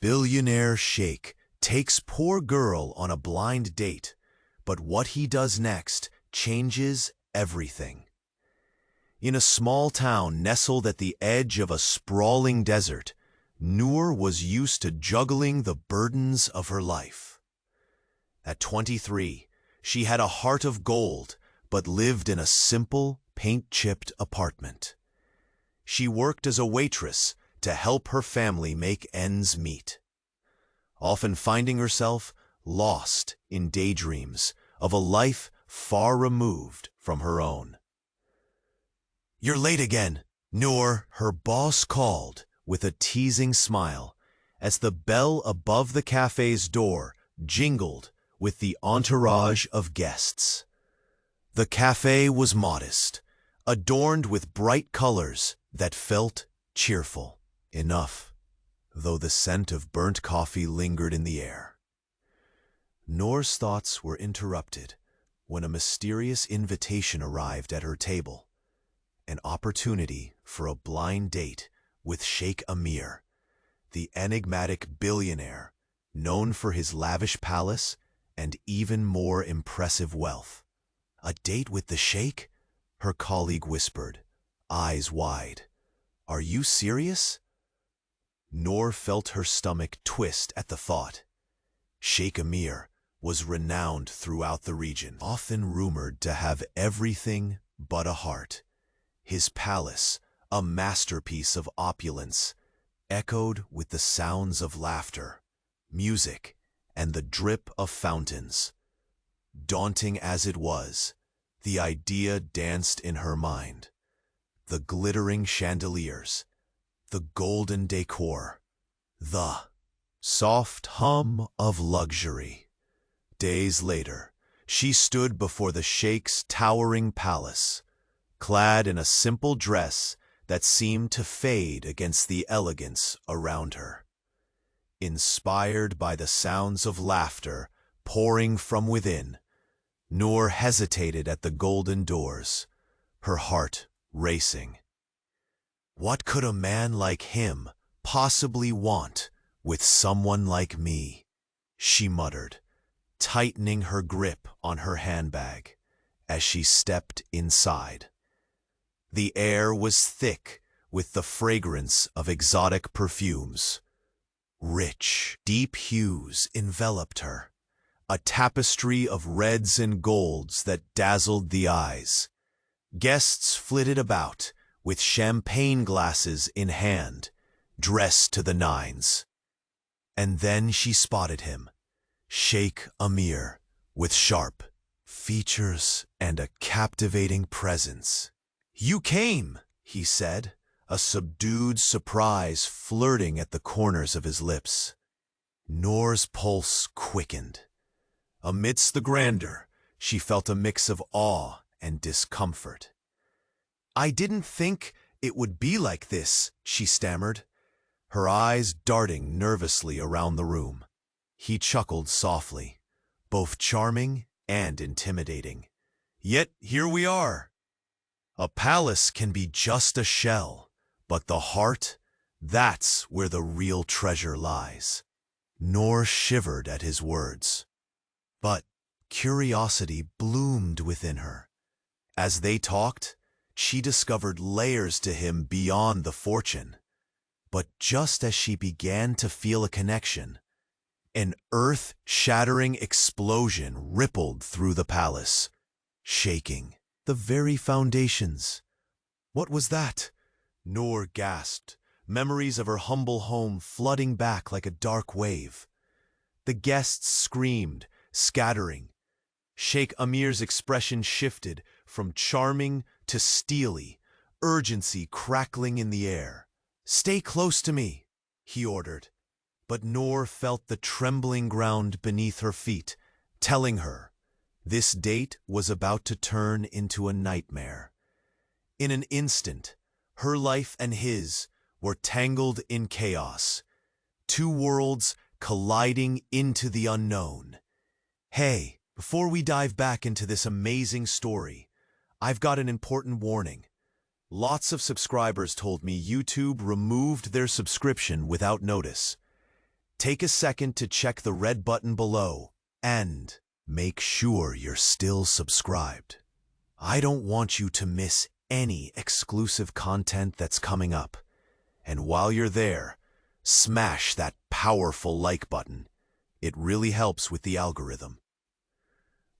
Billionaire Sheikh takes poor girl on a blind date, but what he does next changes everything. In a small town nestled at the edge of a sprawling desert, Noor was used to juggling the burdens of her life. At 23, she had a heart of gold, but lived in a simple, paint-chipped apartment. She worked as a waitress to help her family make ends meet, often finding herself lost in daydreams of a life far removed from her own. "You're late again, Noor," her boss called with a teasing smile as the bell above the cafe's door jingled with the entourage of guests. The cafe was modest, adorned with bright colors that felt cheerful enough, though the scent of burnt coffee lingered in the air. Noor's thoughts were interrupted when a mysterious invitation arrived at her table, an opportunity for a blind date with Sheikh Amir, the enigmatic billionaire known for his lavish palace and even more impressive wealth. "A date with the Sheikh?" her colleague whispered, eyes wide. "Are you serious?" Noor felt her stomach twist at the thought. Sheikh Amir was renowned throughout the region, often rumored to have everything but a heart. His palace, a masterpiece of opulence, echoed with the sounds of laughter, music, and the drip of fountains. Daunting as it was, the idea danced in her mind. The glittering chandeliers, the golden decor, the soft hum of luxury. Days later, she stood before the Sheikh's towering palace, clad in a simple dress that seemed to fade against the elegance around her. Inspired by the sounds of laughter pouring from within, Noor hesitated at the golden doors, her heart racing. "What could a man like him possibly want with someone like me?" she muttered, tightening her grip on her handbag as she stepped inside. The air was thick with the fragrance of exotic perfumes. Rich, deep hues enveloped her, a tapestry of reds and golds that dazzled the eyes. Guests flitted about, with champagne glasses in hand, dressed to the nines. And then she spotted him, Sheikh Amir, with sharp features and a captivating presence. "You came," he said, a subdued surprise flirting at the corners of his lips. Noor's pulse quickened. Amidst the grandeur, she felt a mix of awe and discomfort. "I didn't think it would be like this," she stammered, her eyes darting nervously around the room. He chuckled softly, both charming and intimidating. "Yet here we are. A palace can be just a shell, but the heart, that's where the real treasure lies." Noor shivered at his words, but curiosity bloomed within her. As they talked, she discovered layers to him beyond the fortune. But just as she began to feel a connection, an earth-shattering explosion rippled through the palace, shaking the very foundations. "What was that?" Noor gasped, memories of her humble home flooding back like a dark wave. The guests screamed, scattering. Sheikh Amir's expression shifted from charming to steely, urgency crackling in the air. "Stay close to me," he ordered, but Noor felt the trembling ground beneath her feet, telling her this date was about to turn into a nightmare. In an instant, her life and his were tangled in chaos, two worlds colliding into the unknown. "Hey, before we dive back into this amazing story, I've got an important warning. Lots of subscribers told me YouTube removed their subscription without notice. Take a second to check the red button below and make sure you're still subscribed. I don't want you to miss any exclusive content that's coming up. And while you're there, smash that powerful like button. It really helps with the algorithm.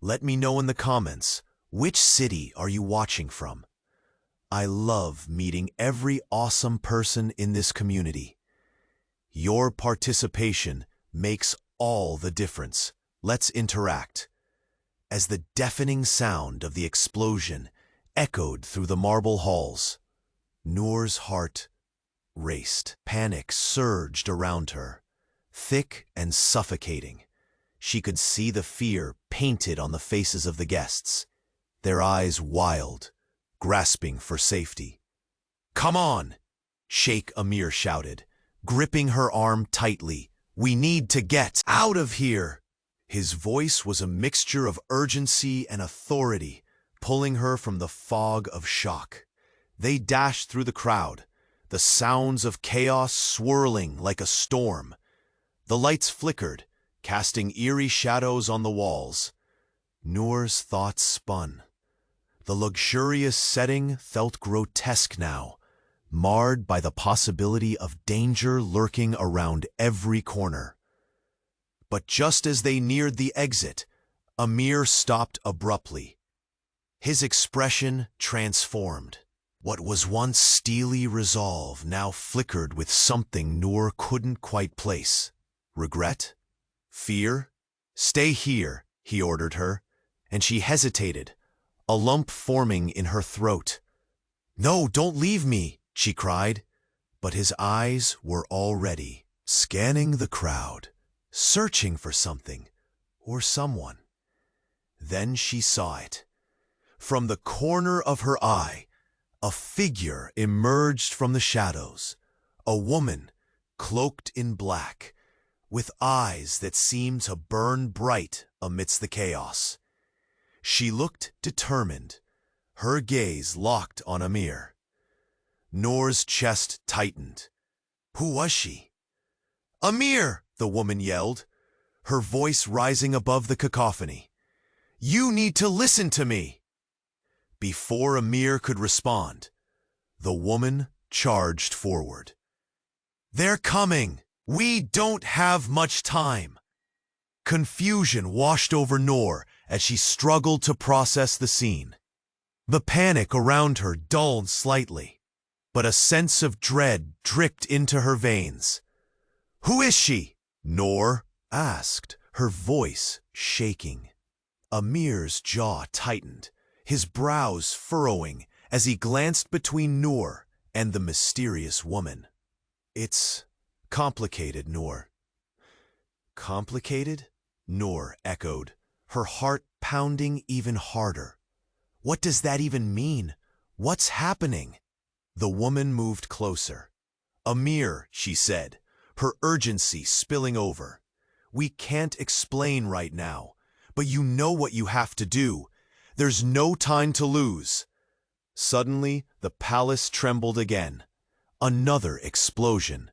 Let me know in the comments, which city are you watching from? I love meeting every awesome person in this community. Your participation makes all the difference. Let's interact. As the deafening sound of the explosion echoed through the marble halls, Noor's heart raced. Panic surged around her, thick and suffocating. She could see the fear painted on the faces of the guests, their eyes wild, grasping for safety. "Come on!" Sheikh Amir shouted, gripping her arm tightly. "We need to get out of here!" His voice was a mixture of urgency and authority, pulling her from the fog of shock. They dashed through the crowd, the sounds of chaos swirling like a storm. The lights flickered, casting eerie shadows on the walls. Noor's thoughts spun. The luxurious setting felt grotesque now, marred by the possibility of danger lurking around every corner. But just as they neared the exit, Amir stopped abruptly. His expression transformed. What was once steely resolve now flickered with something Noor couldn't quite place. Regret? Fear? "Stay here," he ordered her, and she hesitated, a lump forming in her throat. "No, don't leave me," she cried, but his eyes were already scanning the crowd, searching for something or someone. Then she saw it. From the corner of her eye, a figure emerged from the shadows, a woman cloaked in black, with eyes that seemed to burn bright amidst the chaos. She looked determined, her gaze locked on Amir. Noor's chest tightened. Who was she? "Amir!" the woman yelled, her voice rising above the cacophony. "You need to listen to me!" Before Amir could respond, the woman charged forward. "They're coming! We don't have much time!" Confusion washed over Noor as she struggled to process the scene. The panic around her dulled slightly, but a sense of dread dripped into her veins. "Who is she?" Noor asked, her voice shaking. Amir's jaw tightened, his brows furrowing as he glanced between Noor and the mysterious woman. "It's complicated, Noor." "Complicated?" Noor echoed, her heart pounding even harder. "What does that even mean? What's happening?" The woman moved closer. "Amir," she said, her urgency spilling over. "We can't explain right now, but you know what you have to do. There's no time to lose." Suddenly, the palace trembled again. Another explosion,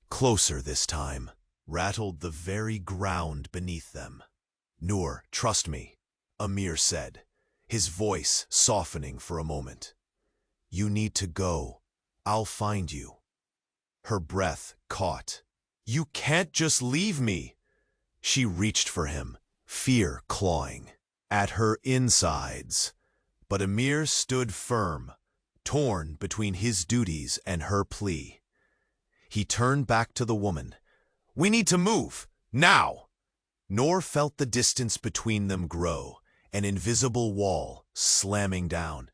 closer this time, rattled the very ground beneath them. "Noor, trust me," Amir said, his voice softening for a moment. "You need to go. I'll find you." Her breath caught. "You can't just leave me." She reached for him, fear clawing at her insides. But Amir stood firm, torn between his duties and her plea. He turned back to the woman. "We need to move, now!" Noor felt the distance between them grow, an invisible wall slamming down.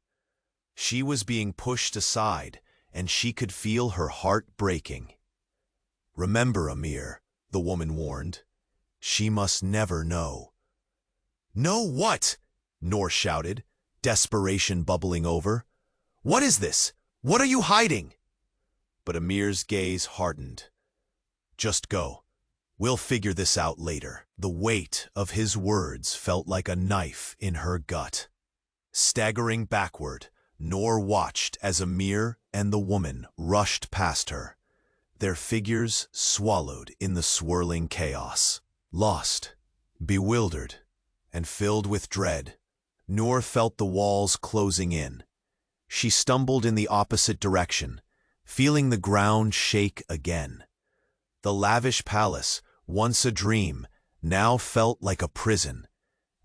She was being pushed aside, and she could feel her heart breaking. "Remember, Amir," the woman warned. "She must never know." "Know what?" Noor shouted, desperation bubbling over. "What is this? What are you hiding?" But Amir's gaze hardened. "Just go. We'll figure this out later." The weight of his words felt like a knife in her gut. Staggering backward, Noor watched as Amir and the woman rushed past her, their figures swallowed in the swirling chaos. Lost, bewildered, and filled with dread, Noor felt the walls closing in. She stumbled in the opposite direction, feeling the ground shake again. The lavish palace, once a dream, now felt like a prison,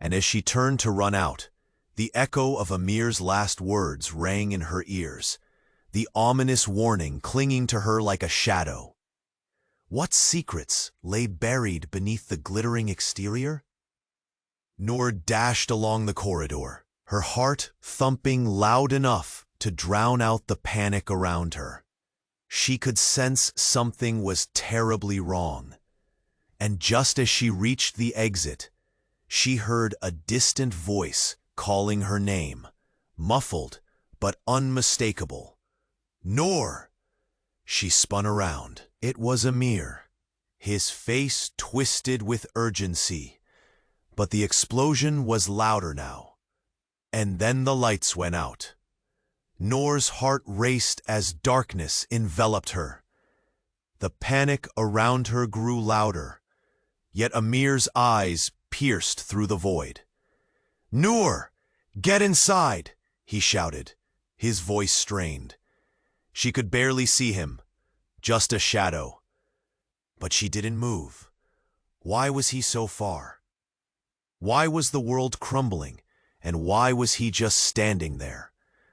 and as she turned to run out, the echo of Amir's last words rang in her ears, the ominous warning clinging to her like a shadow. What secrets lay buried beneath the glittering exterior? Noor dashed along the corridor, her heart thumping loud enough to drown out the panic around her. She could sense something was terribly wrong. And just as she reached the exit, she heard a distant voice calling her name, muffled but unmistakable. "Noor!" She spun around. It was Amir, his face twisted with urgency. But the explosion was louder now. And then the lights went out. Noor's heart raced as darkness enveloped her. The panic around her grew louder, yet Amir's eyes pierced through the void. "Noor, get inside!" he shouted, his voice strained. She could barely see him, just a shadow. But she didn't move. Why was he so far? Why was the world crumbling, and why was he just standing there?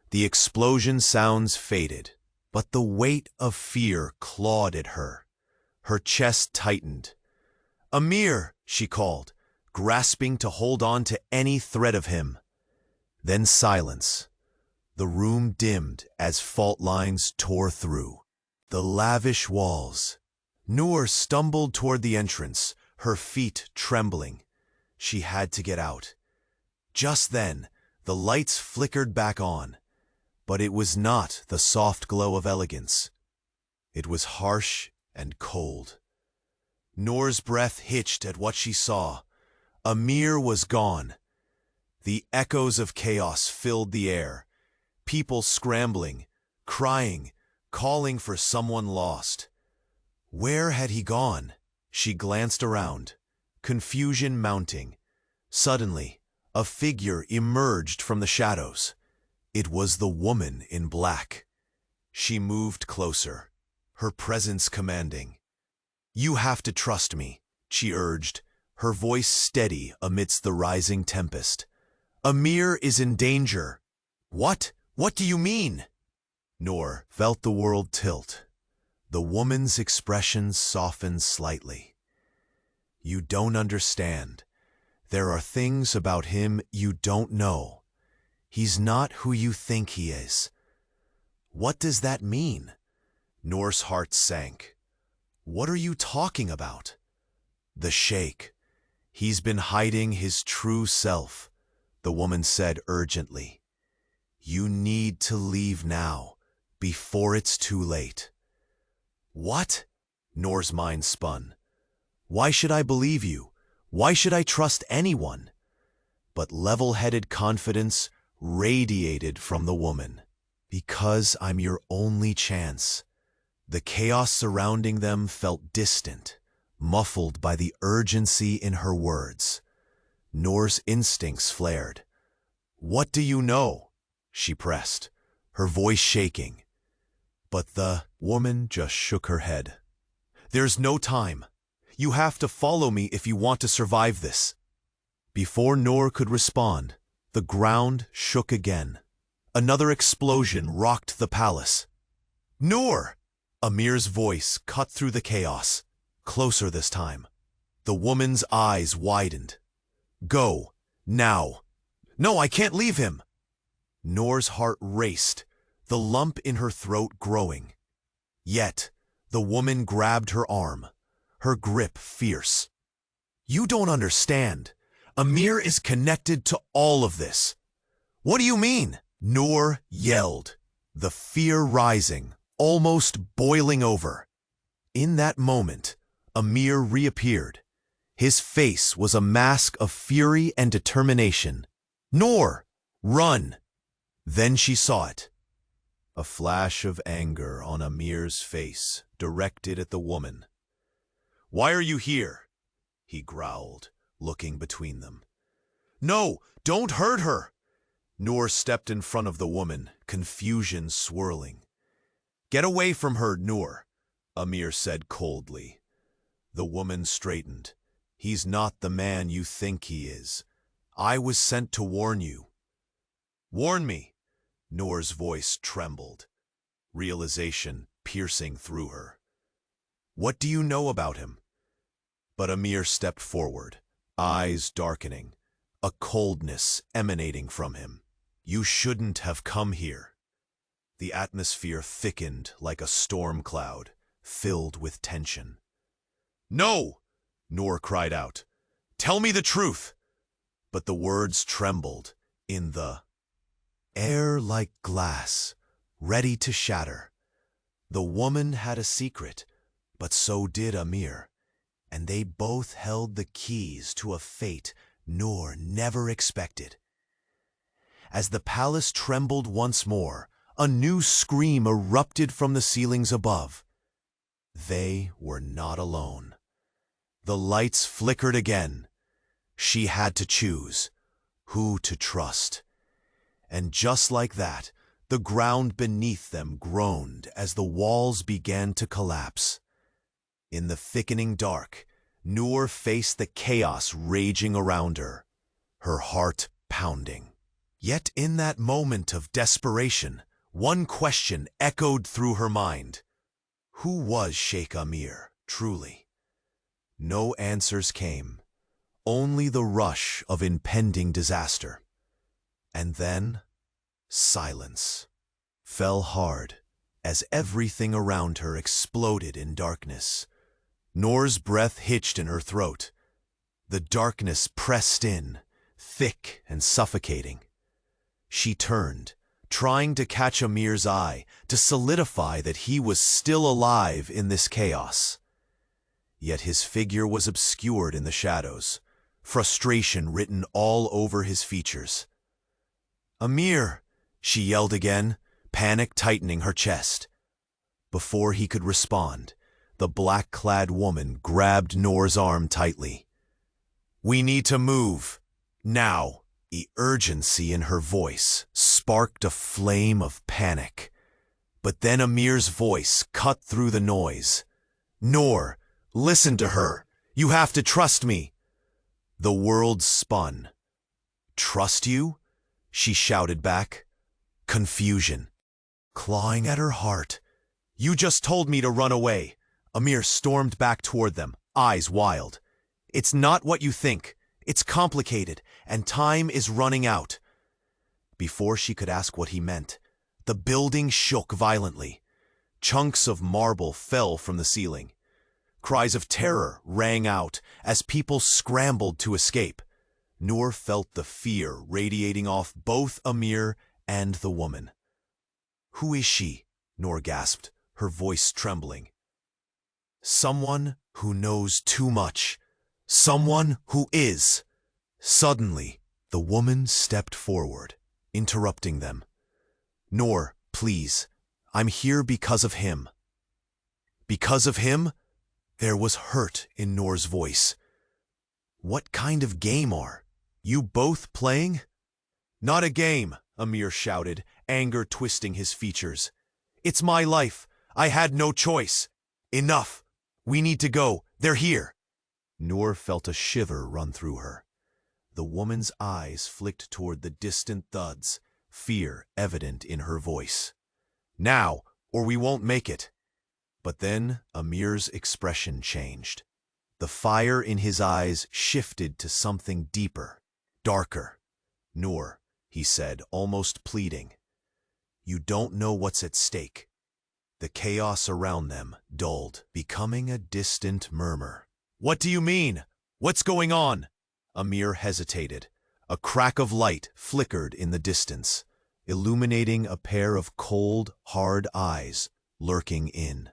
The explosion sounds faded, but the weight of fear clawed at her. Her chest tightened. "Amir!" she called, grasping to hold on to any thread of him. Then silence. The room dimmed as fault lines tore through. The lavish walls. Noor stumbled toward the entrance, her feet trembling. She had to get out. Just then, the lights flickered back on. But it was not the soft glow of elegance. It was harsh and cold. Noor's breath hitched at what she saw. Amir was gone. The echoes of chaos filled the air. People scrambling, crying, calling for someone lost. Where had he gone? She glanced around, confusion mounting. Suddenly, a figure emerged from the shadows. It was the woman in black. She moved closer, her presence commanding. "You have to trust me," she urged, her voice steady amidst the rising tempest. "Amir is in danger." "What? What do you mean?" Noor felt the world tilt. The woman's expression softened slightly. "You don't understand. There are things about him you don't know. He's not who you think he is." "What does that mean?" Noor's heart sank. "What are you talking about?" "The Sheikh. He's been hiding his true self," the woman said urgently. "You need to leave now, before it's too late." "What?" Noor's mind spun. "Why should I believe you? Why should I trust anyone?" But level-headed confidence radiated from the woman. "Because I'm your only chance." The chaos surrounding them felt distant, muffled by the urgency in her words. Noor's instincts flared. "What do you know?" she pressed, her voice shaking. But the woman just shook her head. "There's no time. You have to follow me if you want to survive this." Before Noor could respond, the ground shook again. Another explosion rocked the palace. "Noor!" Amir's voice cut through the chaos, closer this time. The woman's eyes widened. "Go, now." "No, I can't leave him." Noor's heart raced, the lump in her throat growing. Yet, the woman grabbed her arm, her grip fierce. "You don't understand. Amir is connected to all of this." "What do you mean?" Noor yelled, the fear rising, almost boiling over. In that moment, Amir reappeared. His face was a mask of fury and determination. "Noor, run!" Then she saw it. A flash of anger on Amir's face, directed at the woman. "Why are you here?" he growled, looking between them. "No, don't hurt her!" Noor stepped in front of the woman, confusion swirling. "Get away from her, Noor," Amir said coldly. The woman straightened. "He's not the man you think he is. I was sent to warn you." "Warn me?" Noor's voice trembled, realization piercing through her. "What do you know about him?" But Amir stepped forward, eyes darkening, a coldness emanating from him. "You shouldn't have come here." The atmosphere thickened like a storm cloud, filled with tension. "No!" Noor cried out. "Tell me the truth!" But the words trembled in the air like glass, ready to shatter. The woman had a secret, but so did Amir, and they both held the keys to a fate Noor never expected. As the palace trembled once more, a new scream erupted from the ceilings above. They were not alone. The lights flickered again. She had to choose who to trust. And just like that, the ground beneath them groaned as the walls began to collapse. In the thickening dark, Noor faced the chaos raging around her, her heart pounding. Yet in that moment of desperation, one question echoed through her mind. Who was Sheikh Amir, truly? No answers came, only the rush of impending disaster. And then, silence fell hard as everything around her exploded in darkness. Noor's breath hitched in her throat. The darkness pressed in, thick and suffocating. She turned, trying to catch Amir's eye, to solidify that he was still alive in this chaos. Yet his figure was obscured in the shadows, frustration written all over his features. "Amir!" she yelled again, panic tightening her chest. Before he could respond, the black-clad woman grabbed Noor's arm tightly. "We need to move. Now." The urgency in her voice sparked a flame of panic. But then Amir's voice cut through the noise. "Noor, listen to her. You have to trust me." The world spun. "Trust you?" she shouted back. Confusion clawing at her heart. "You just told me to run away." Amir stormed back toward them, eyes wild. "It's not what you think. It's complicated, and time is running out." Before she could ask what he meant, the building shook violently. Chunks of marble fell from the ceiling. Cries of terror rang out as people scrambled to escape. Noor felt the fear radiating off both Amir and the woman. "Who is she?" Noor gasped, her voice trembling. "Someone who knows too much. Someone who is." Suddenly, the woman stepped forward, interrupting them. "Noor, please, I'm here because of him." "Because of him?" There was hurt in Noor's voice. "What kind of game are you both playing?" "Not a game," Amir shouted, anger twisting his features. "It's my life. I had no choice. Enough. We need to go. They're here." Noor felt a shiver run through her. The woman's eyes flicked toward the distant thuds, fear evident in her voice. "Now, or we won't make it." But then Amir's expression changed. The fire in his eyes shifted to something deeper, darker. "Noor," he said, almost pleading, "you don't know what's at stake." The chaos around them dulled, becoming a distant murmur. "What do you mean? What's going on?" Amir hesitated. A crack of light flickered in the distance, illuminating a pair of cold, hard eyes lurking in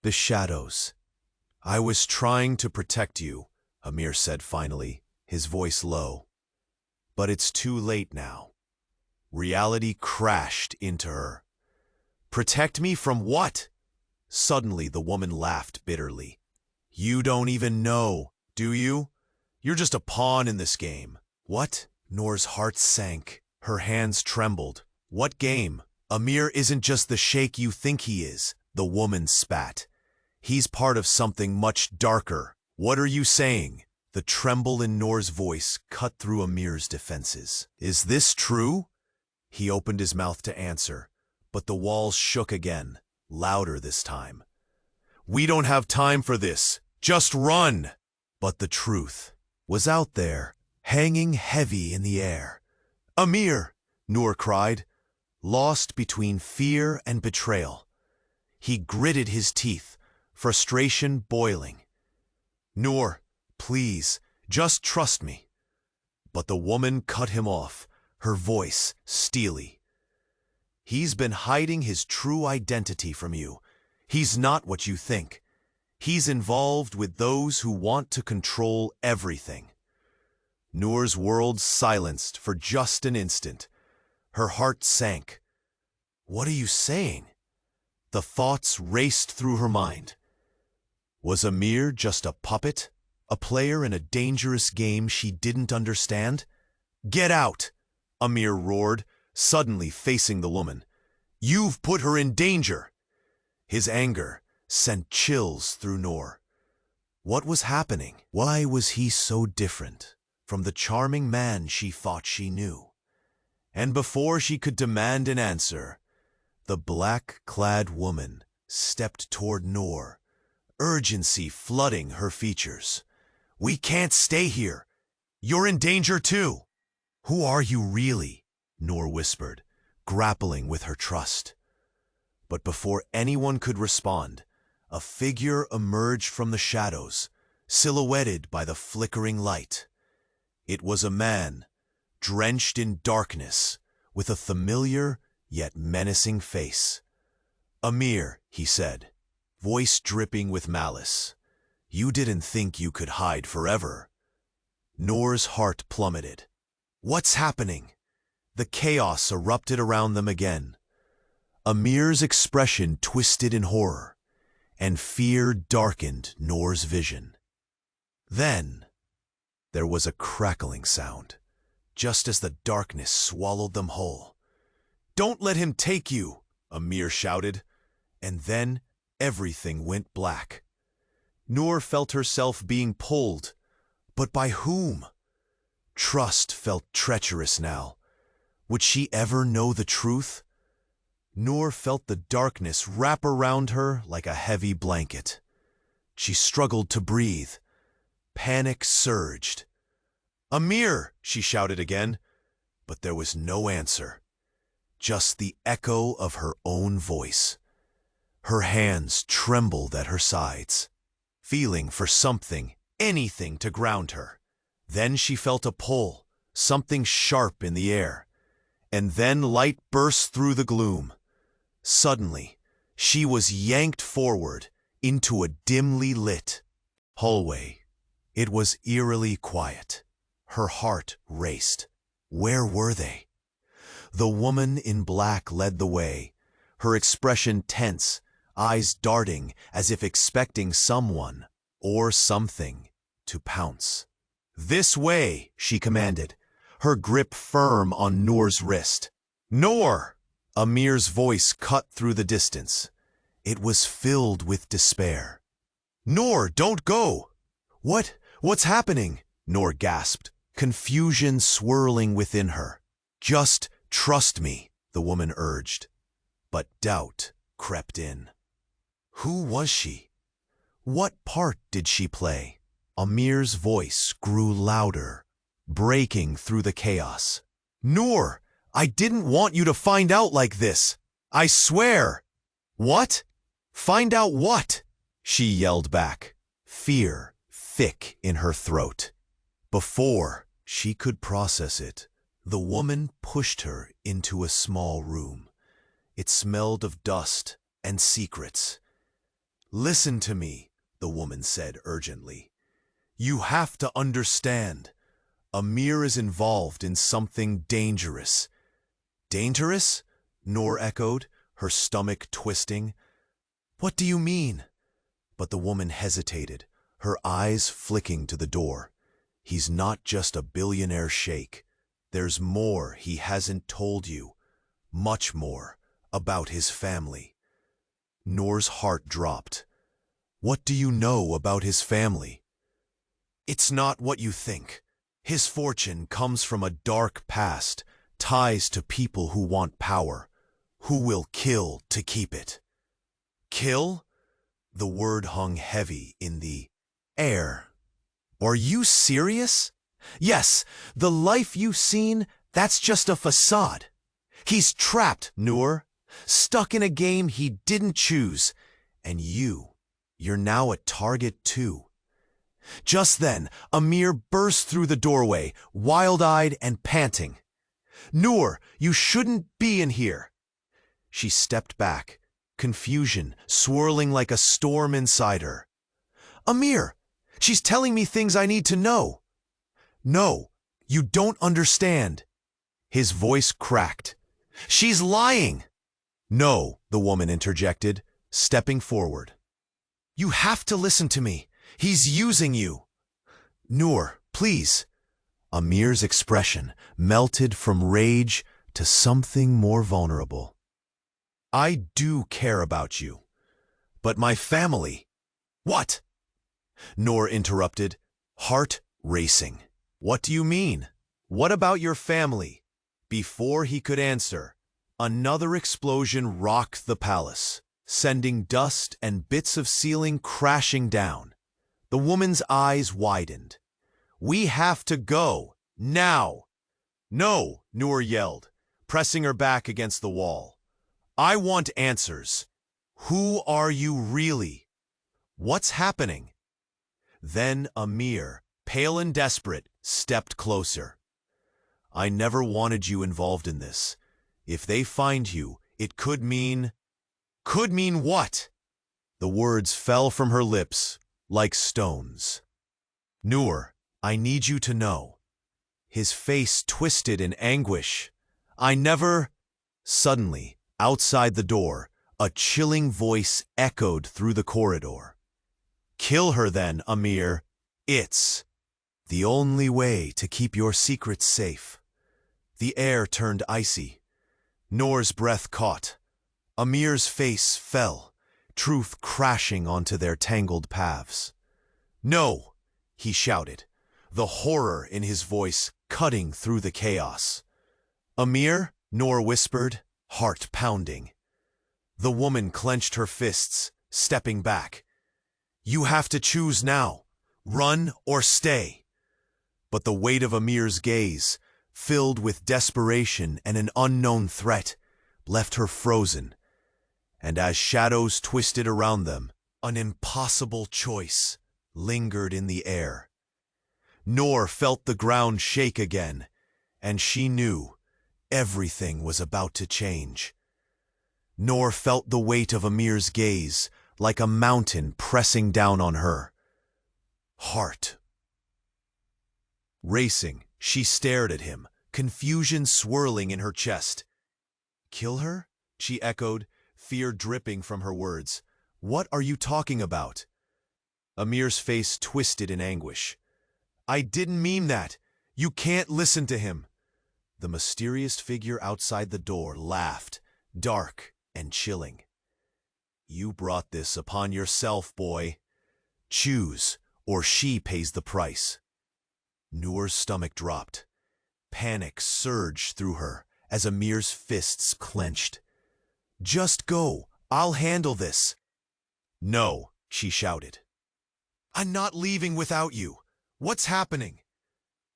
the shadows. "I was trying to protect you," Amir said finally, his voice low. "But it's too late now." Reality crashed into her. Protect me from what? Suddenly the woman laughed bitterly. You don't even know, do you? You're just a pawn in this game. What? Noor's heart sank. Her hands trembled. What game? Amir isn't just the sheikh you think he is, the woman spat. He's part of something much darker. What are you saying? The tremble in Noor's voice cut through Amir's defenses. Is this true? He opened his mouth to answer, but the walls shook again, louder this time. We don't have time for this. Just run! But the truth was out there, hanging heavy in the air. Amir! Noor cried, lost between fear and betrayal. He gritted his teeth, frustration boiling. Noor, please, just trust me. But the woman cut him off, her voice steely. He's been hiding his true identity from you. He's not what you think. He's involved with those who want to control everything. Noor's world silenced for just an instant. Her heart sank. What are you saying? The thoughts raced through her mind. Was Amir just a puppet? A player in a dangerous game she didn't understand? Get out! Amir roared, suddenly facing the woman. You've put her in danger! His anger sent chills through Noor. What was happening? Why was he so different from the charming man she thought she knew? And before she could demand an answer, the black-clad woman stepped toward Noor, urgency flooding her features. We can't stay here. You're in danger too. Who are you really? Noor whispered, grappling with her trust. But before anyone could respond, a figure emerged from the shadows, silhouetted by the flickering light. It was a man, drenched in darkness, with a familiar yet menacing face. Amir, he said, voice dripping with malice. You didn't think you could hide forever. Noor's heart plummeted. What's happening? The chaos erupted around them again. Amir's expression twisted in horror, and fear darkened Noor's vision. Then, there was a crackling sound, just as the darkness swallowed them whole. Don't let him take you, Amir shouted, and then everything went black. Noor felt herself being pulled, but by whom? Trust felt treacherous now. Would she ever know the truth? Noor felt the darkness wrap around her like a heavy blanket. She struggled to breathe. Panic surged. Amir, she shouted again, but there was no answer. Just the echo of her own voice. Her hands trembled at her sides, feeling for something, anything to ground her. Then she felt a pull, something sharp in the air. And then light burst through the gloom. Suddenly, she was yanked forward into a dimly lit hallway. It was eerily quiet. Her heart raced. Where were they? The woman in black led the way, her expression tense, eyes darting as if expecting someone or something to pounce. This way, she commanded, her grip firm on Noor's wrist. Noor! Amir's voice cut through the distance. It was filled with despair. Noor, don't go! What's happening? Noor gasped, confusion swirling within her. Just trust me, the woman urged. But doubt crept in. Who was she? What part did she play? Amir's voice grew louder, breaking through the chaos. Noor, I didn't want you to find out like this. I swear. What? Find out what? She yelled back, fear thick in her throat. Before she could process it, the woman pushed her into a small room. It smelled of dust and secrets. Listen to me, the woman said urgently. You have to understand. Amir is involved in something dangerous. Dangerous? Noor echoed, her stomach twisting. "What do you mean?" But the woman hesitated, her eyes flicking to the door. "He's not just a billionaire sheikh. There's more he hasn't told you. Much more about his family." Noor's heart dropped. "What do you know about his family?" "It's not what you think. His fortune comes from a dark past, ties to people who want power, who will kill to keep it." "Kill?" The word hung heavy in the air. "Are you serious?" "Yes, the life you've seen, that's just a facade. He's trapped, Noor, stuck in a game he didn't choose. And you're now a target too." Just then, Amir burst through the doorway, wild-eyed and panting. "Noor, you shouldn't be in here." She stepped back, confusion swirling like a storm inside her. "Amir, she's telling me things I need to know." "No, you don't understand." His voice cracked. "She's lying." "No," the woman interjected, stepping forward. "You have to listen to me. He's using you." "Noor, please." Amir's expression melted from rage to something more vulnerable. "I do care about you. But my family—" "What?" Noor interrupted, heart racing. "What do you mean? What about your family?" Before he could answer, another explosion rocked the palace, sending dust and bits of ceiling crashing down. The woman's eyes widened. "We have to go, now!" "No," Noor yelled, pressing her back against the wall. "I want answers. Who are you really? What's happening?" Then Amir, pale and desperate, stepped closer. "I never wanted you involved in this. If they find you, it could mean—" "Could mean what?" The words fell from her lips like stones. "Noor, I need you to know." His face twisted in anguish. "I never—" Suddenly, outside the door, a chilling voice echoed through the corridor. "Kill her then, Amir. It's the only way to keep your secrets safe." The air turned icy. Noor's breath caught. Amir's face fell, truth crashing onto their tangled paths. "No!" he shouted, the horror in his voice cutting through the chaos. "Amir?" Noor whispered, heart pounding. The woman clenched her fists, stepping back. "You have to choose now. Run or stay." But the weight of Amir's gaze, filled with desperation and an unknown threat, left her frozen. And as shadows twisted around them, an impossible choice lingered in the air. Noor felt the ground shake again, and she knew everything was about to change. Noor felt the weight of Amir's gaze like a mountain pressing down on her. Heart racing, she stared at him, confusion swirling in her chest. "Kill her?" she echoed, fear dripping from her words. "What are you talking about?" Amir's face twisted in anguish. "I didn't mean that. You can't listen to him." The mysterious figure outside the door laughed, dark and chilling. "You brought this upon yourself, boy. Choose, or she pays the price." Noor's stomach dropped. Panic surged through her as Amir's fists clenched. "Just go. I'll handle this." "No," she shouted. "I'm not leaving without you. What's happening?"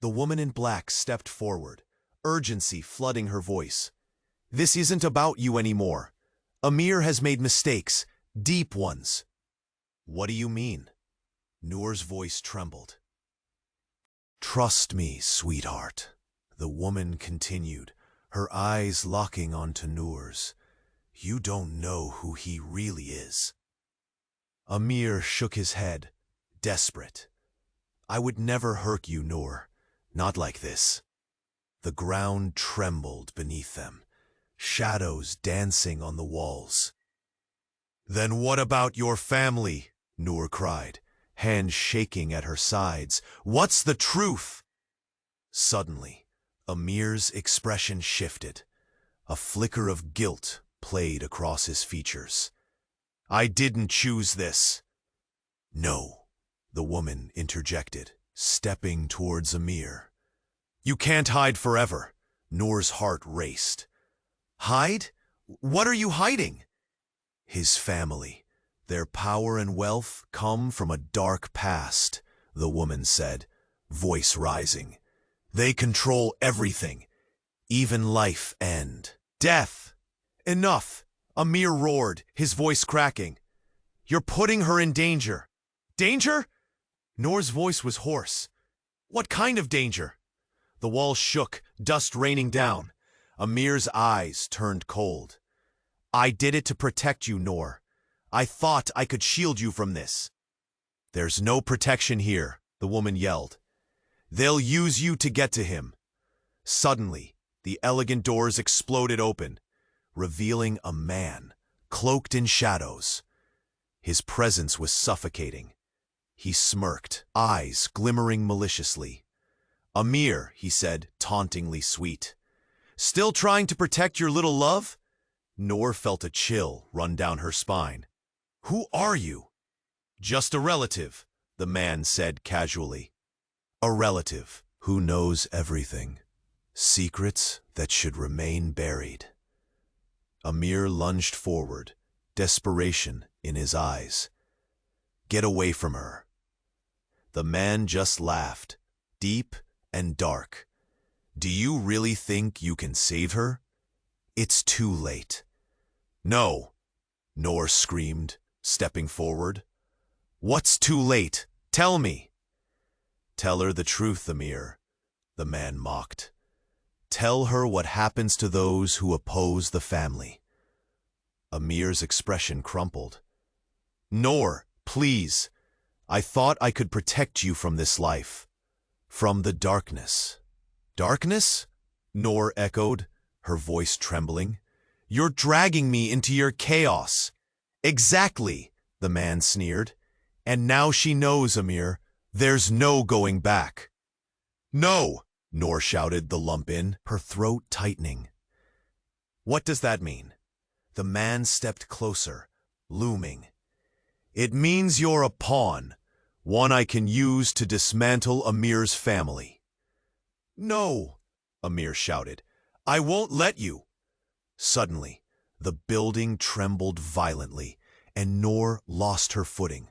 The woman in black stepped forward, urgency flooding her voice. "This isn't about you anymore. Amir has made mistakes, deep ones." "What do you mean?" Noor's voice trembled. "Trust me, sweetheart," the woman continued, her eyes locking onto Noor's. "You don't know who he really is." Amir shook his head, desperate. "I would never hurt you, Noor. Not like this." The ground trembled beneath them. shadows dancing on the walls. "Then what about your family?" Noor cried, hands shaking at her sides. "What's the truth?" Suddenly, Amir's expression shifted. A flicker of guilt played across his features. "I didn't choose this." "No," the woman interjected, stepping towards Amir. "You can't hide forever." Noor's heart raced. "Hide? What are you hiding?" "His family. Their power and wealth come from a dark past," the woman said, voice rising. "They control everything, even life and death." "Enough!" Amir roared, his voice cracking. "You're putting her in danger." "Danger?" Noor's voice was hoarse. "What kind of danger?" The walls shook, dust raining down. Amir's eyes turned cold. "I did it to protect you, Noor. I thought I could shield you from this." "There's no protection here," the woman yelled. "They'll use you to get to him." Suddenly, the elegant doors exploded open, revealing a man, cloaked in shadows. His presence was suffocating. He smirked, eyes glimmering maliciously. "Amir," he said, tauntingly sweet. "Still trying to protect your little love?" Noor felt a chill run down her spine. "Who are you?" "Just a relative," the man said casually. "A relative who knows everything. Secrets that should remain buried." Amir lunged forward, desperation in his eyes. "Get away from her." The man just laughed, deep and dark. "Do you really think you can save her? It's too late." "No," Noor screamed, stepping forward. "What's too late? Tell me." "Tell her the truth, Amir," the man mocked. "Tell her what happens to those who oppose the family." Amir's expression crumpled. "Noor, please. I thought I could protect you from this life. From the darkness." "Darkness?" Noor echoed, her voice trembling. "You're dragging me into your chaos." "Exactly," the man sneered. "And now she knows, Amir. There's no going back." "No!" Noor shouted, the lump in, her throat tightening. "What does that mean?" The man stepped closer, looming. "It means you're a pawn, one I can use to dismantle Amir's family." "No!" Amir shouted. "I won't let you." Suddenly, the building trembled violently, and Noor lost her footing.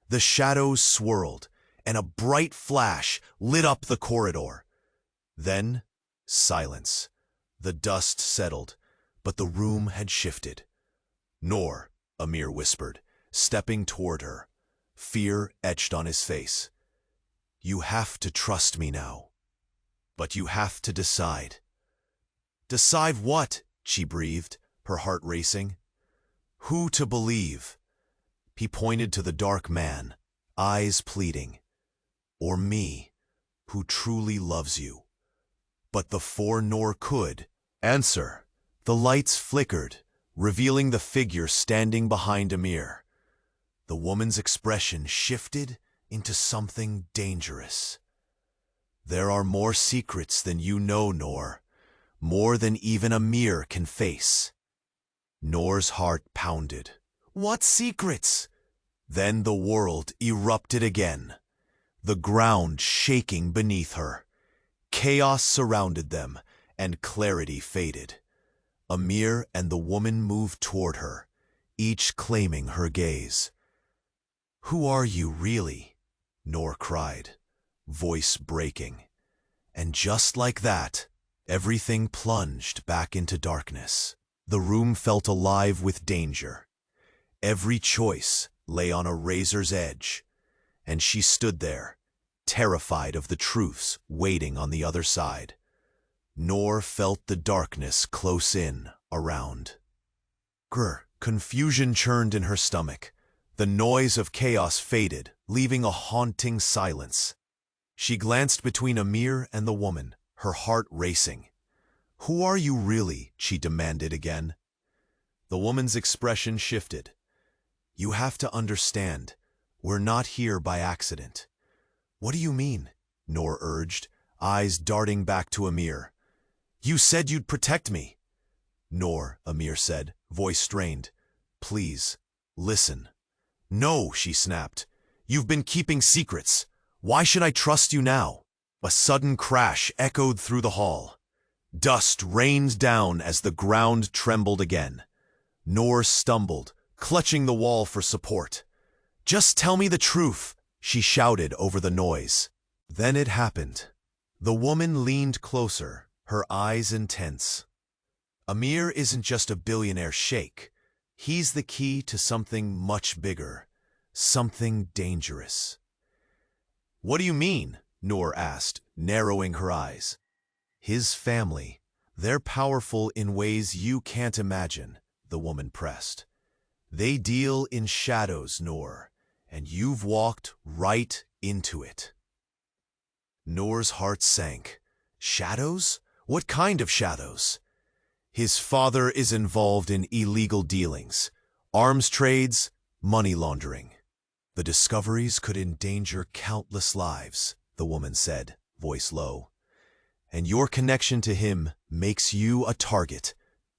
The shadows swirled, and a bright flash lit up the corridor. Then, silence. The dust settled, but the room had shifted. "Noor," Amir whispered, stepping toward her, fear etched on his face. "You have to trust me now. But you have to decide." "Decide what?" she breathed, her heart racing. "Who to believe." He pointed to the dark man, eyes pleading. "Or me, who truly loves you." But before Noor could answer, the lights flickered, revealing the figure standing behind Amir. The woman's expression shifted into something dangerous. "There are more secrets than you know, Noor. More than even Amir can face." Noor's heart pounded. "What secrets?" Then the world erupted again, the ground shaking beneath her. Chaos surrounded them, and clarity faded. Amir and the woman moved toward her, each claiming her gaze. "Who are you really?" Noor cried, voice breaking. And just like that, everything plunged back into darkness. The room felt alive with danger. Every choice lay on a razor's edge, and she stood there, terrified of the truths waiting on the other side. Noor felt the darkness close in, around. Confusion churned in her stomach. The noise of chaos faded, leaving a haunting silence. She glanced between Amir and the woman, her heart racing. Who are you really? She demanded again. The woman's expression shifted. You have to understand, we're not here by accident. What do you mean? Noor urged, eyes darting back to Amir. You said you'd protect me. Noor, Amir said, voice strained. Please, listen. No, she snapped. You've been keeping secrets. Why should I trust you now? A sudden crash echoed through the hall. Dust rained down as the ground trembled again. Noor stumbled, clutching the wall for support. Just tell me the truth, she shouted over the noise. Then it happened. The woman leaned closer, her eyes intense. Amir isn't just a billionaire sheikh. He's the key to something much bigger, something dangerous. What do you mean? Noor asked, narrowing her eyes. His family. They're powerful in ways you can't imagine, the woman pressed. They deal in shadows, Noor, and you've walked right into it. Noor's heart sank. Shadows? What kind of shadows? His father is involved in illegal dealings, arms trades, money laundering. The discoveries could endanger countless lives, the woman said, voice low. And your connection to him makes you a target.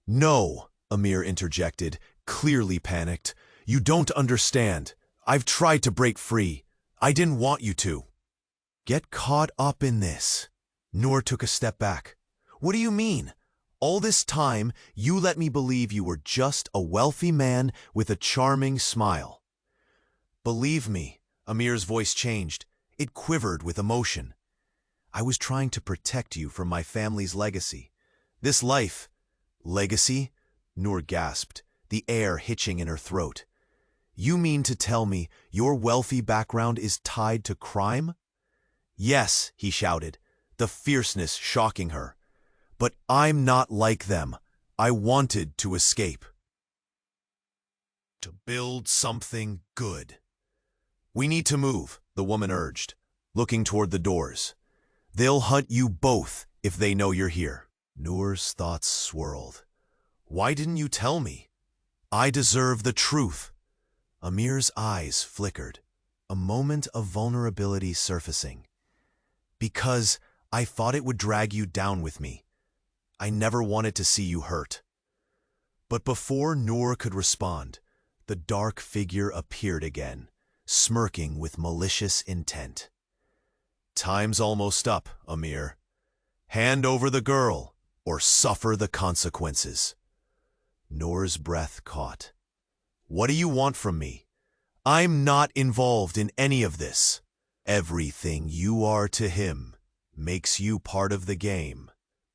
No, Amir interjected, clearly panicked. You don't understand. I've tried to break free. I didn't want you to. Get caught up in this. Noor took a step back. What do you mean? All this time, you let me believe you were just a wealthy man with a charming smile. Believe me, Amir's voice changed. It quivered with emotion. I was trying to protect you from my family's legacy. This life... Legacy? Noor gasped, the air hitching in her throat. You mean to tell me your wealthy background is tied to crime? Yes, he shouted, the fierceness shocking her. But I'm not like them. I wanted to escape. To build something good. We need to move, the woman urged, looking toward the doors. They'll hunt you both if they know you're here. Noor's thoughts swirled. Why didn't you tell me? I deserve the truth. Amir's eyes flickered, a moment of vulnerability surfacing. Because I thought it would drag you down with me. I never wanted to see you hurt. But before Noor could respond, the dark figure appeared again, smirking with malicious intent. Time's almost up, Amir. Hand over the girl, or suffer the consequences. Noor's breath caught. What do you want from me? I'm not involved in any of this. Everything you are to him makes you part of the game,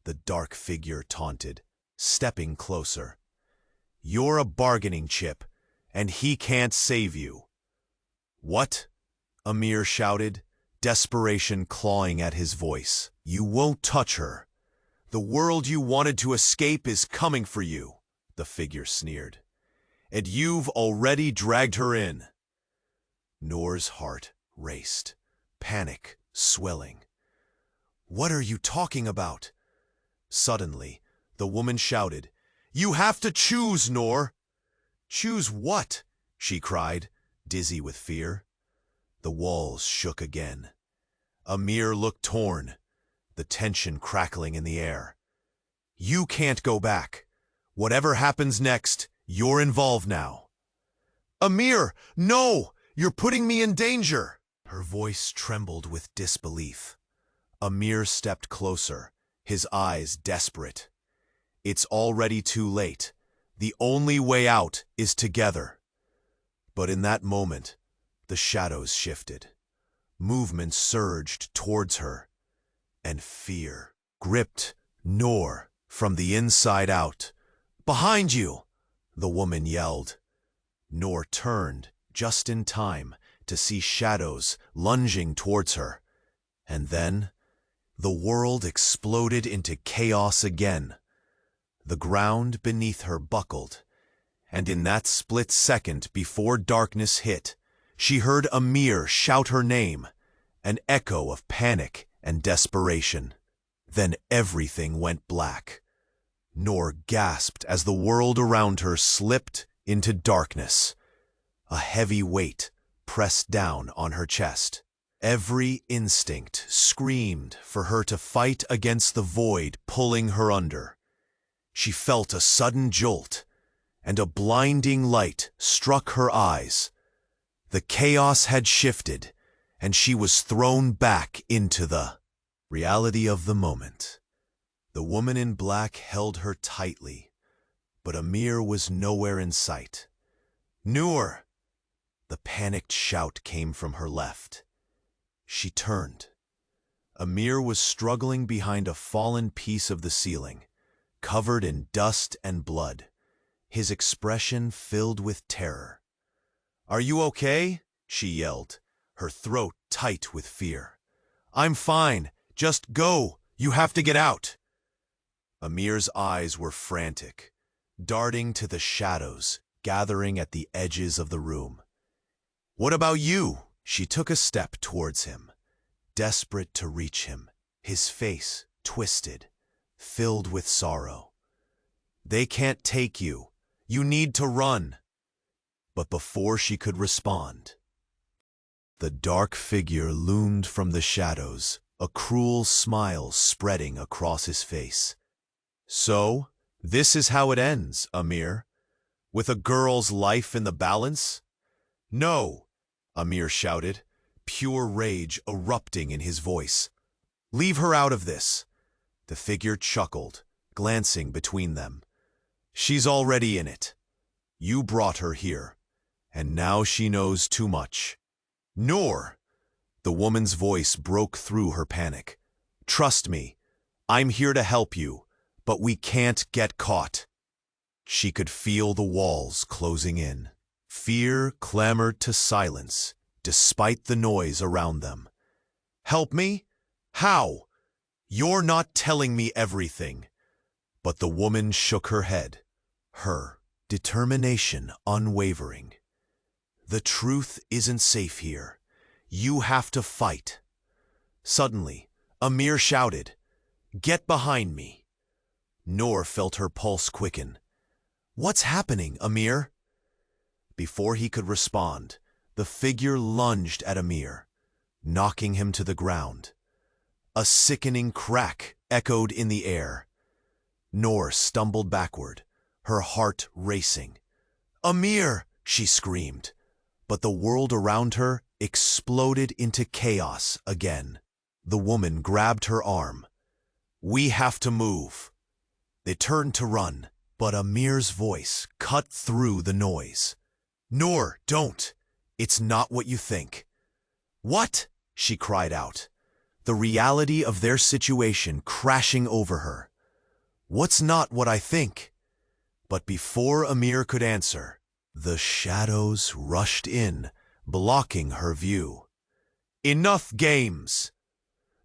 the dark figure taunted, stepping closer. You're a bargaining chip, and he can't save you. What? Amir shouted, desperation clawing at his voice. You won't touch her. The world you wanted to escape is coming for you, the figure sneered. And you've already dragged her in. Noor's heart raced, panic swelling. What are you talking about? Suddenly, the woman shouted, You have to choose, Noor! Choose what? She cried, dizzy with fear. The walls shook again. Amir looked torn, the tension crackling in the air. You can't go back. Whatever happens next, you're involved now. Amir, no! You're putting me in danger! Her voice trembled with disbelief. Amir stepped closer, his eyes desperate. It's already too late. The only way out is together. But in that moment, the shadows shifted. Movement surged towards her, and fear gripped Noor from the inside out. Behind you! The woman yelled. Noor turned just in time to see shadows lunging towards her. And then, the world exploded into chaos again. The ground beneath her buckled, and in that split second before darkness hit, she heard Amir shout her name, an echo of panic and desperation. Then everything went black. Noor gasped as the world around her slipped into darkness. A heavy weight pressed down on her chest. Every instinct screamed for her to fight against the void pulling her under. She felt a sudden jolt, and a blinding light struck her eyes. The chaos had shifted, and she was thrown back into the reality of the moment. The woman in black held her tightly, but Amir was nowhere in sight. "Noor!" The panicked shout came from her left. She turned. Amir was struggling behind a fallen piece of the ceiling, covered in dust and blood, his expression filled with terror. "Are you okay?" she yelled, her throat tight with fear. "I'm fine. Just go. You have to get out." Amir's eyes were frantic, darting to the shadows gathering at the edges of the room. "What about you?" She took a step towards him, desperate to reach him, his face twisted, filled with sorrow. "They can't take you. You need to run." But before she could respond, the dark figure loomed from the shadows, a cruel smile spreading across his face. "So, this is how it ends, Amir? With a girl's life in the balance?" "No!" Amir shouted, pure rage erupting in his voice. "Leave her out of this." The figure chuckled, glancing between them. "She's already in it. You brought her here, and now she knows too much." "Noor!" The woman's voice broke through her panic. "Trust me, I'm here to help you, but we can't get caught." She could feel the walls closing in. Fear clamored to silence, despite the noise around them. "Help me? How? You're not telling me everything." But the woman shook her head, her determination unwavering. "The truth isn't safe here. You have to fight." Suddenly, Amir shouted, "Get behind me." Noor felt her pulse quicken. "What's happening, Amir?" Before he could respond, the figure lunged at Amir, knocking him to the ground. A sickening crack echoed in the air. Noor stumbled backward, her heart racing. "Amir!" she screamed, but the world around her exploded into chaos again. The woman grabbed her arm. "We have to move." They turned to run, but Amir's voice cut through the noise. "Noor, don't! It's not what you think." "What?" she cried out, the reality of their situation crashing over her. "What's not what I think?" But before Amir could answer, the shadows rushed in, blocking her view. "Enough games!"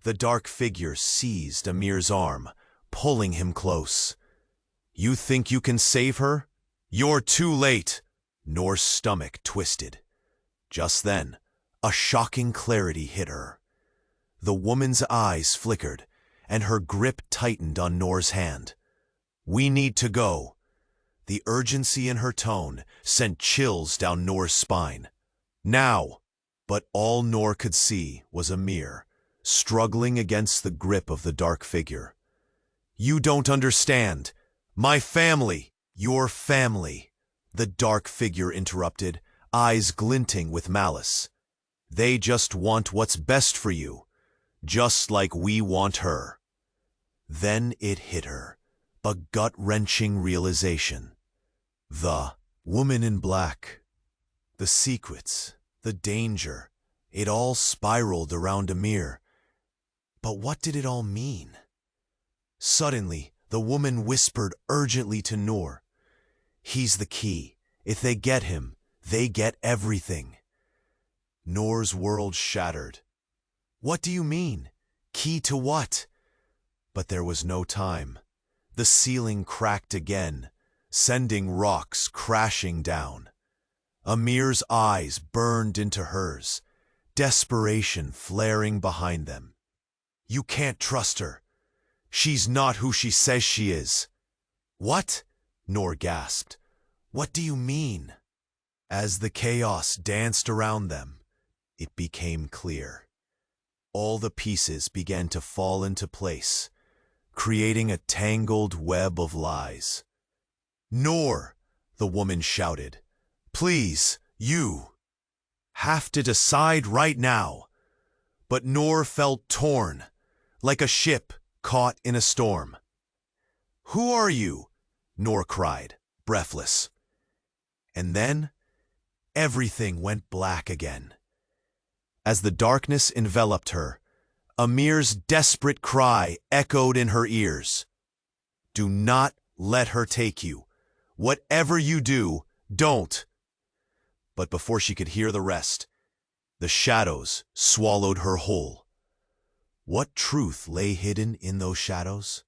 The dark figure seized Amir's arm, pulling him close. "You think you can save her? You're too late!" Noor's stomach twisted. Just then, a shocking clarity hit her. The woman's eyes flickered, and her grip tightened on Noor's hand. "We need to go." The urgency in her tone sent chills down Noor's spine. "Now!" But all Noor could see was Amir, struggling against the grip of the dark figure. "You don't understand. My family!" "Your family," the dark figure interrupted, eyes glinting with malice. "They just want what's best for you, just like we want her." Then it hit her, a gut-wrenching realization. The woman in black, the secrets, the danger, it all spiraled around Amir. But what did it all mean? Suddenly, the woman whispered urgently to Noor, "He's the key. If they get him, they get everything." Noor's world shattered. "What do you mean? Key to what?" But there was no time. The ceiling cracked again, sending rocks crashing down. Amir's eyes burned into hers, desperation flaring behind them. "You can't trust her. She's not who she says she is." What? Noor gasped. What do you mean? As the chaos danced around them, it became clear. All the pieces began to fall into place, creating a tangled web of lies. Noor, the woman shouted, please, you have to decide right now. But Noor felt torn, like a ship caught in a storm. Who are you? Noor cried, breathless. And then, everything went black again. As the darkness enveloped her, Amir's desperate cry echoed in her ears. Do not let her take you. Whatever you do, don't. But before she could hear the rest, the shadows swallowed her whole. What truth lay hidden in those shadows?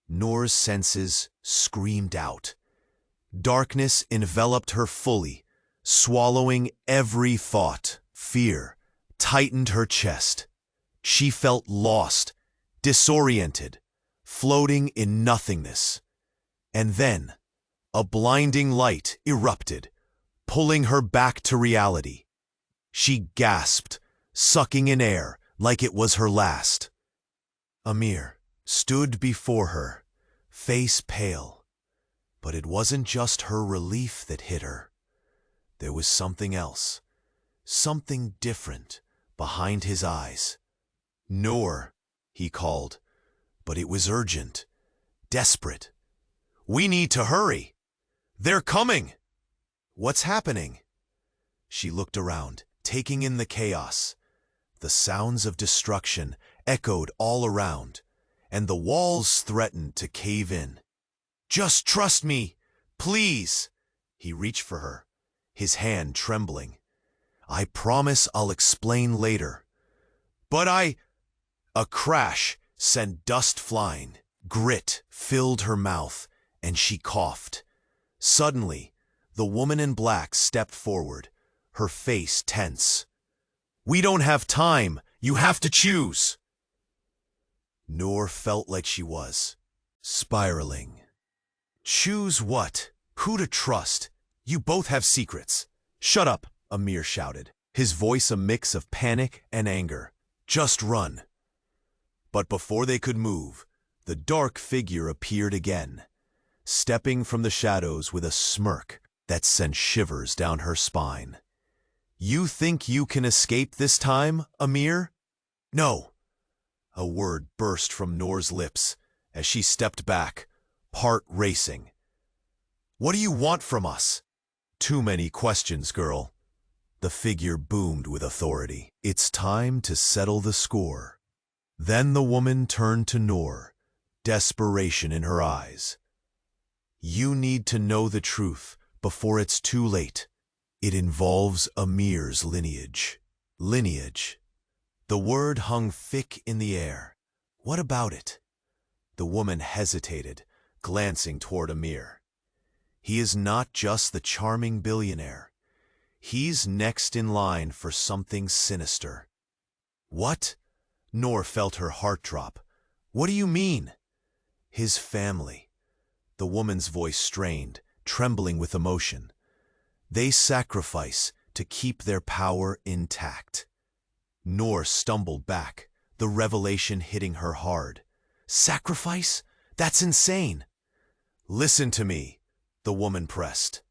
Noor's senses screamed out. Darkness enveloped her fully, swallowing every thought. Fear tightened her chest. She felt lost, disoriented, floating in nothingness. And then, a blinding light erupted, pulling her back to reality. She gasped, sucking in air like it was her last. Amir stood before her, face pale. But it wasn't just her relief that hit her. There was something else, something different behind his eyes. Noor, he called, but it was urgent, desperate. We need to hurry. They're coming. What's happening? She looked around, taking in the chaos. The sounds of destruction echoed all around, and the walls threatened to cave in. Just trust me, please. He reached for her, his hand trembling. I promise I'll explain later. But A crash sent dust flying. Grit filled her mouth, and she coughed. Suddenly, the woman in black stepped forward, her face tense. We don't have time. You have to choose. Noor felt like she was spiraling. Choose what? Who to trust? You both have secrets. Shut up, Amir shouted, his voice a mix of panic and anger. Just run. But before they could move, the dark figure appeared again, stepping from the shadows with a smirk that sent shivers down her spine. You think you can escape this time, Amir? No. A word burst from Noor's lips as she stepped back, heart racing. What do you want from us? Too many questions, girl. The figure boomed with authority. It's time to settle the score. Then the woman turned to Noor, desperation in her eyes. You need to know the truth before it's too late. It involves Amir's lineage. Lineage. The word hung thick in the air. What about it? The woman hesitated, glancing toward Amir. He is not just the charming billionaire. He's next in line for something sinister. What? Noor felt her heart drop. What do you mean? His family. The woman's voice strained, trembling with emotion. They sacrifice to keep their power intact. Noor stumbled back, the revelation hitting her hard. Sacrifice? That's insane. Listen to me, the woman pressed.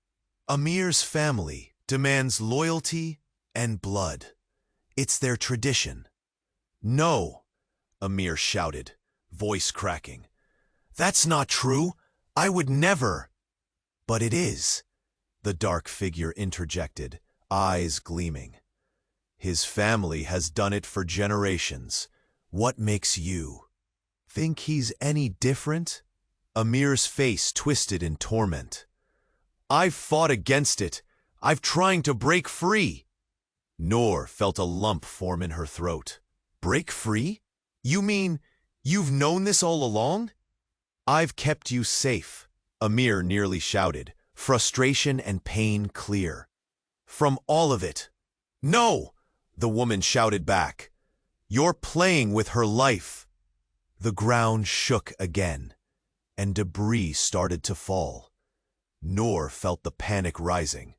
Amir's family demands loyalty and blood. It's their tradition. No, Amir shouted, voice cracking. That's not true. I would never. But it is, the dark figure interjected, eyes gleaming. His family has done it for generations. What makes you think he's any different? Amir's face twisted in torment. I've fought against it. I've trying to break free. Noor felt a lump form in her throat. Break free? You mean you've known this all along? I've kept you safe, Amir nearly shouted, frustration and pain clear. From all of it. No, the woman shouted back. You're playing with her life. The ground shook again. and debris started to fall. Noor felt the panic rising.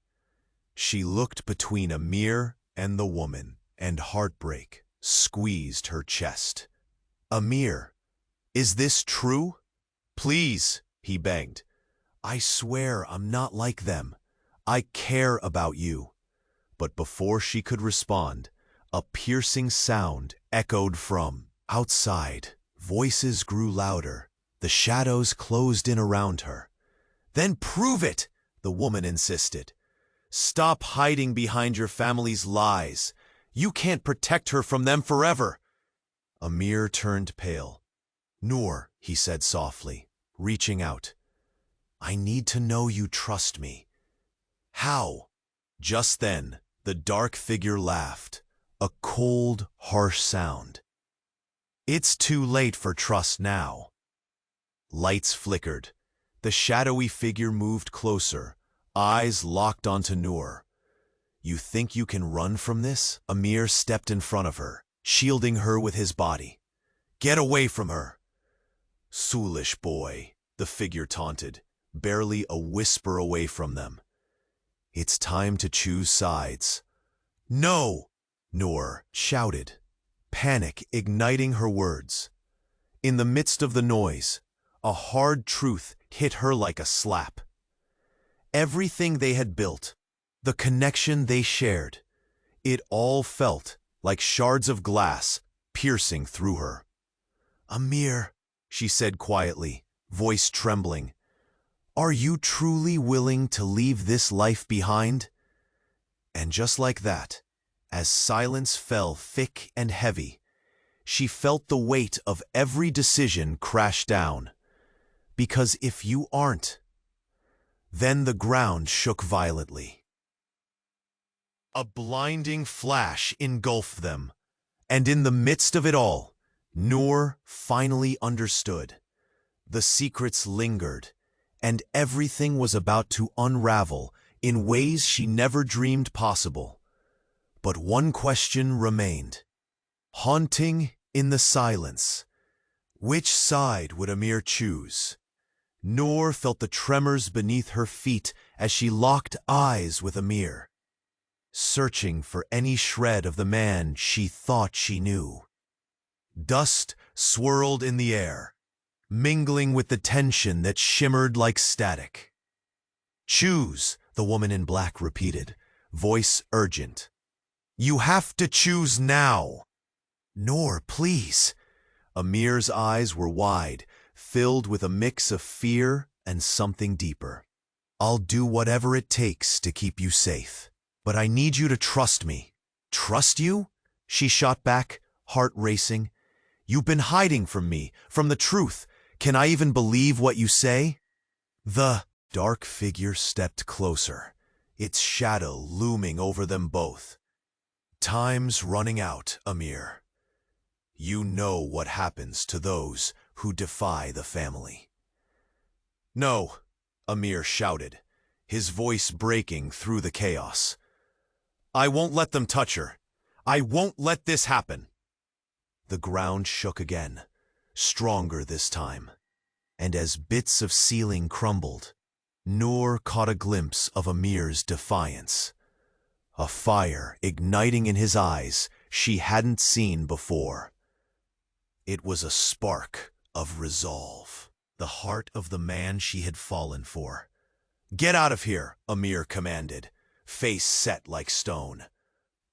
She looked between Amir and the woman, and heartbreak squeezed her chest. "Amir, is this true? Please," he begged. "I swear I'm not like them. I care about you." But before she could respond, a piercing sound echoed from outside. Voices grew louder. The shadows closed in around her. "Then prove it," the woman insisted. "Stop hiding behind your family's lies. You can't protect her from them forever." Amir turned pale. "Noor," he said softly, reaching out. "I need to know you trust me." "How?" Just then, the dark figure laughed, a cold, harsh sound. "It's too late for trust now." Lights flickered. The shadowy figure moved closer, eyes locked onto Noor. "You think you can run from this?" Amir stepped in front of her, shielding her with his body. "Get away from her." "Foolish boy," the figure taunted, barely a whisper away from them. "It's time to choose sides." "No!" Noor shouted, panic igniting her words. In the midst of the noise, a hard truth hit her like a slap. Everything they had built, the connection they shared, it all felt like shards of glass piercing through her. "Amir," she said quietly, voice trembling, "are you truly willing to leave this life behind?" And just like that, as silence fell thick and heavy, she felt the weight of every decision crash down. "Because if you aren't..." Then the ground shook violently. A blinding flash engulfed them, and in the midst of it all, Noor finally understood. The secrets lingered, and everything was about to unravel in ways she never dreamed possible. But one question remained, haunting in the silence. Which side would Amir choose? Noor felt the tremors beneath her feet as she locked eyes with Amir, searching for any shred of the man she thought she knew. Dust swirled in the air, mingling with the tension that shimmered like static. "Choose," the woman in black repeated, voice urgent. "You have to choose now." "Noor, please." Amir's eyes were wide, filled with a mix of fear and something deeper. "I'll do whatever it takes to keep you safe. But I need you to trust me." "Trust you?" she shot back, heart racing. "You've been hiding from me, from the truth. Can I even believe what you say?" The dark figure stepped closer, its shadow looming over them both. "Time's running out, Amir. You know what happens to those who defy the family." "No," Amir shouted, his voice breaking through the chaos. "I won't let them touch her. I won't let this happen." The ground shook again, stronger this time, and as bits of ceiling crumbled, Noor caught a glimpse of Amir's defiance, a fire igniting in his eyes she hadn't seen before. It was a spark of resolve, the heart of the man she had fallen for. "Get out of here," Amir commanded, face set like stone.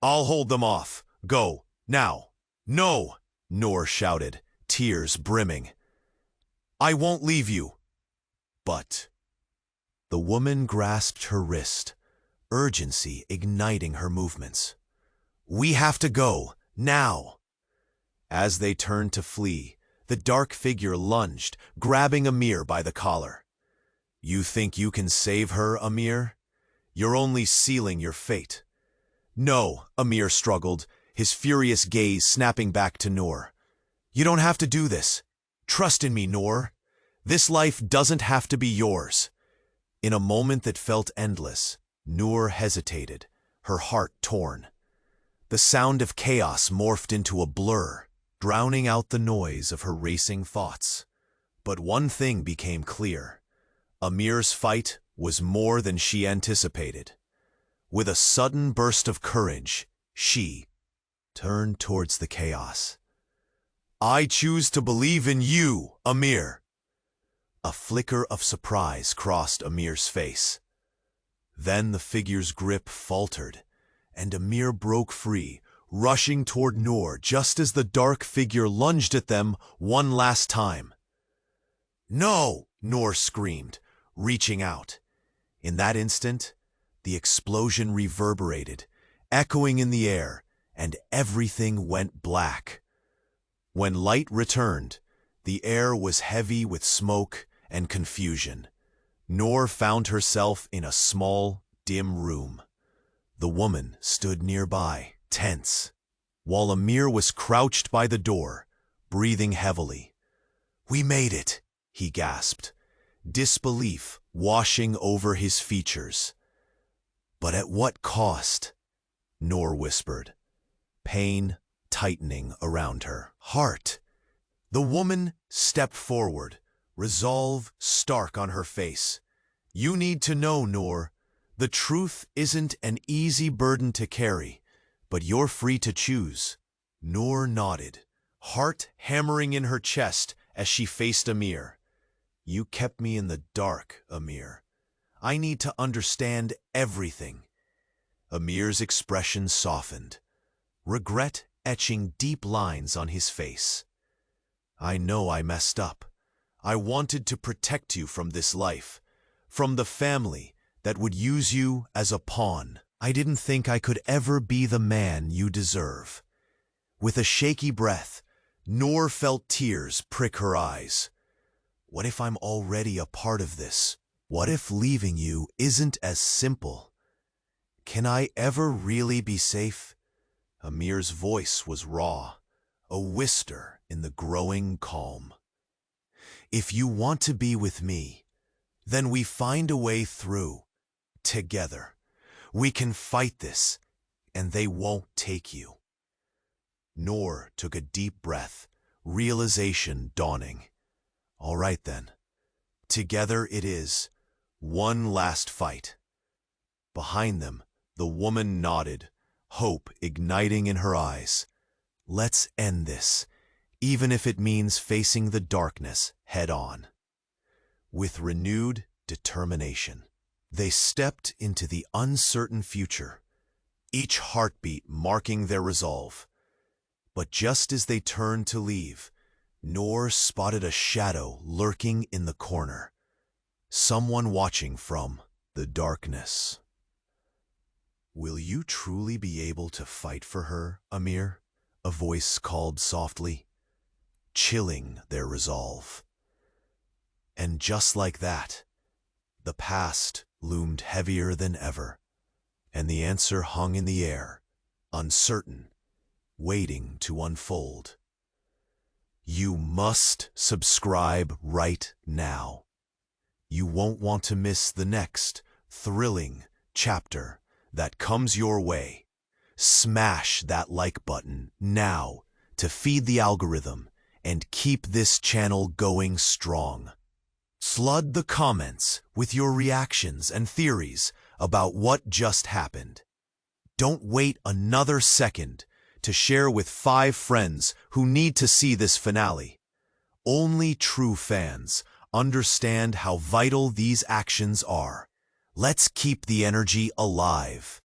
"I'll hold them off. Go, now." "No," Noor shouted, tears brimming. "I won't leave you." "But..." The woman grasped her wrist, urgency igniting her movements. "We have to go, now." As they turned to flee, the dark figure lunged, grabbing Amir by the collar. "You think you can save her, Amir? You're only sealing your fate." "No," Amir struggled, his furious gaze snapping back to Noor. "You don't have to do this. Trust in me, Noor. This life doesn't have to be yours." In a moment that felt endless, Noor hesitated, her heart torn. The sound of chaos morphed into a blur, drowning out the noise of her racing thoughts. But one thing became clear. Amir's fight was more than she anticipated. With a sudden burst of courage, she turned towards the chaos. "I choose to believe in you, Amir." A flicker of surprise crossed Amir's face. Then the figure's grip faltered, and Amir broke free, rushing toward Noor just as the dark figure lunged at them one last time. "No!" Noor screamed, reaching out. In that instant, the explosion reverberated, echoing in the air, and everything went black. When light returned, the air was heavy with smoke and confusion. Noor found herself in a small, dim room. The woman stood nearby, tense, while Amir was crouched by the door, breathing heavily. "We made it," he gasped, disbelief washing over his features. "But at what cost?" Noor whispered, pain tightening around her heart. The woman stepped forward, resolve stark on her face. "You need to know, Noor. The truth isn't an easy burden to carry, but you're free to choose." Noor nodded, heart hammering in her chest as she faced Amir. "You kept me in the dark, Amir. I need to understand everything." Amir's expression softened, regret etching deep lines on his face. "I know I messed up. I wanted to protect you from this life, from the family that would use you as a pawn. I didn't think I could ever be the man you deserve." With a shaky breath, Noor felt tears prick her eyes. "What if I'm already a part of this? What if leaving you isn't as simple? Can I ever really be safe?" Amir's voice was raw, a whisper in the growing calm. "If you want to be with me, then we find a way through. Together, we can fight this, and they won't take you." Noor took a deep breath, realization dawning. "All right then. Together it is. One last fight." Behind them, the woman nodded, hope igniting in her eyes. "Let's end this, even if it means facing the darkness head on." With renewed determination, they stepped into the uncertain future, each heartbeat marking their resolve. But just as they turned to leave, Noor spotted a shadow lurking in the corner, someone watching from the darkness. "Will you truly be able to fight for her, Amir?" a voice called softly, chilling their resolve. And just like that, the past loomed heavier than ever, and the answer hung in the air, uncertain, waiting to unfold. You must subscribe right now. You won't want to miss the next thrilling chapter that comes your way. Smash that like button now to feed the algorithm and keep this channel going strong. Flood the comments with your reactions and theories about what just happened. Don't wait another second to share with 5 friends who need to see this finale. Only true fans understand how vital these actions are. Let's keep the energy alive.